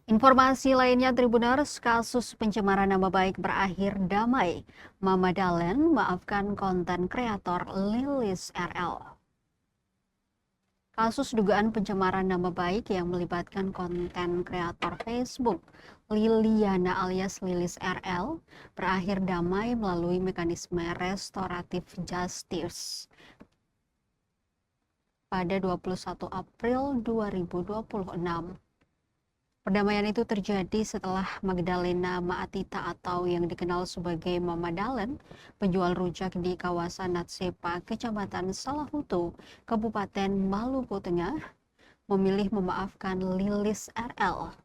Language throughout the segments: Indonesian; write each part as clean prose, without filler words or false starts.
Informasi lainnya Tribuners, kasus pencemaran nama baik berakhir damai. Mama Dalen maafkan konten kreator Lilis RL. Kasus dugaan pencemaran nama baik yang melibatkan konten kreator Facebook Liliana alias Lilis RL berakhir damai melalui mekanisme restoratif justice pada 21 April 2026. Perdamaian itu terjadi setelah Magdalena Maatita atau yang dikenal sebagai Mama Dalen, penjual rujak di kawasan Natsepa, Kecamatan Salahutu, Kabupaten Maluku Tengah, memilih memaafkan Lilis RL.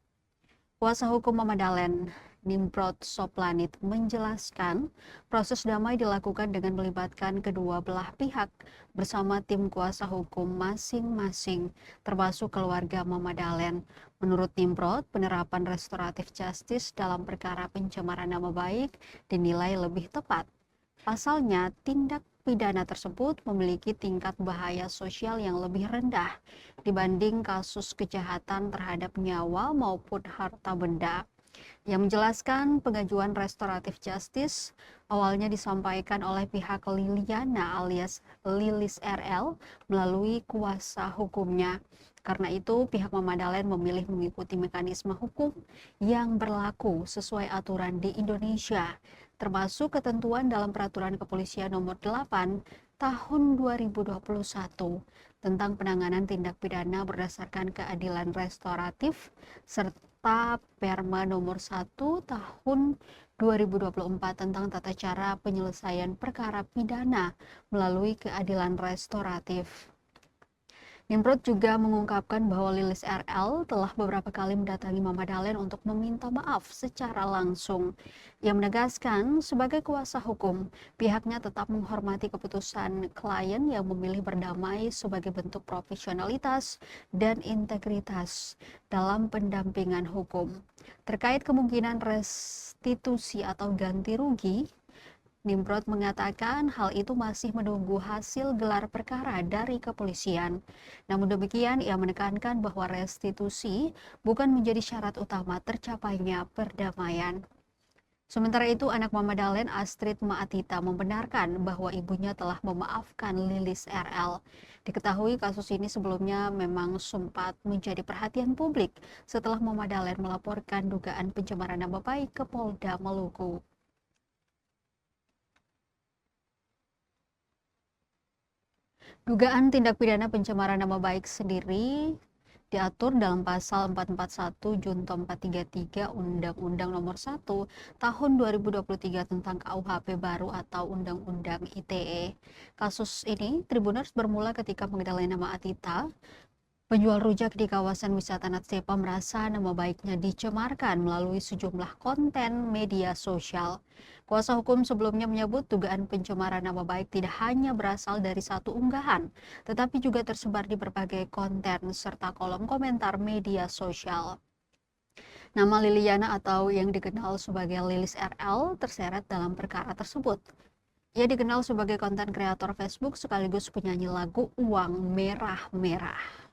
Kuasa hukum Mama Dalen, Nimrod Soplanit, menjelaskan proses damai dilakukan dengan melibatkan kedua belah pihak bersama tim kuasa hukum masing-masing, termasuk keluarga Mama Dalen. Menurut Nimrod, penerapan restoratif justice dalam perkara pencemaran nama baik dinilai lebih tepat. Pasalnya, tindak pidana tersebut memiliki tingkat bahaya sosial yang lebih rendah dibanding kasus kejahatan terhadap nyawa maupun harta benda. Yang menjelaskan pengajuan restoratif justice awalnya disampaikan oleh pihak Liliana alias Lilis RL melalui kuasa hukumnya. Karena itu, pihak Mama Dalen memilih mengikuti mekanisme hukum yang berlaku sesuai aturan di Indonesia, termasuk ketentuan dalam Peraturan Kepolisian Nomor 8 Tahun 2021 tentang penanganan tindak pidana berdasarkan keadilan restoratif serta Perma Nomor 1 Tahun 2024 tentang tata cara penyelesaian perkara pidana melalui keadilan restoratif. Nimrod juga mengungkapkan bahwa Lilis RL telah beberapa kali mendatangi Mama Dalen untuk meminta maaf secara langsung. Ia menegaskan sebagai kuasa hukum, pihaknya tetap menghormati keputusan klien yang memilih berdamai sebagai bentuk profesionalitas dan integritas dalam pendampingan hukum. Terkait kemungkinan restitusi atau ganti rugi, Nimrod mengatakan hal itu masih menunggu hasil gelar perkara dari kepolisian. Namun demikian, ia menekankan bahwa restitusi bukan menjadi syarat utama tercapainya perdamaian. Sementara itu, anak Mama Dalen, Astrid Maatita, membenarkan bahwa ibunya telah memaafkan Lilis RL. Diketahui kasus ini sebelumnya memang sempat menjadi perhatian publik setelah Mama Dalen melaporkan dugaan pencemaran nama baik ke Polda Maluku. Dugaan tindak pidana pencemaran nama baik sendiri diatur dalam pasal 441 Junto 433 Undang-Undang Nomor 1 Tahun 2023 tentang KUHP baru atau Undang-Undang ITE. Kasus ini Tribuners bermula ketika Magdalena Maatita, penjual rujak di kawasan wisata Natsepa, merasa nama baiknya dicemarkan melalui sejumlah konten media sosial. Kuasa hukum sebelumnya menyebut dugaan pencemaran nama baik tidak hanya berasal dari satu unggahan, tetapi juga tersebar di berbagai konten serta kolom komentar media sosial. Nama Liliana atau yang dikenal sebagai Lilis RL terseret dalam perkara tersebut. Ia dikenal sebagai konten kreator Facebook sekaligus penyanyi lagu Uang Merah-Merah.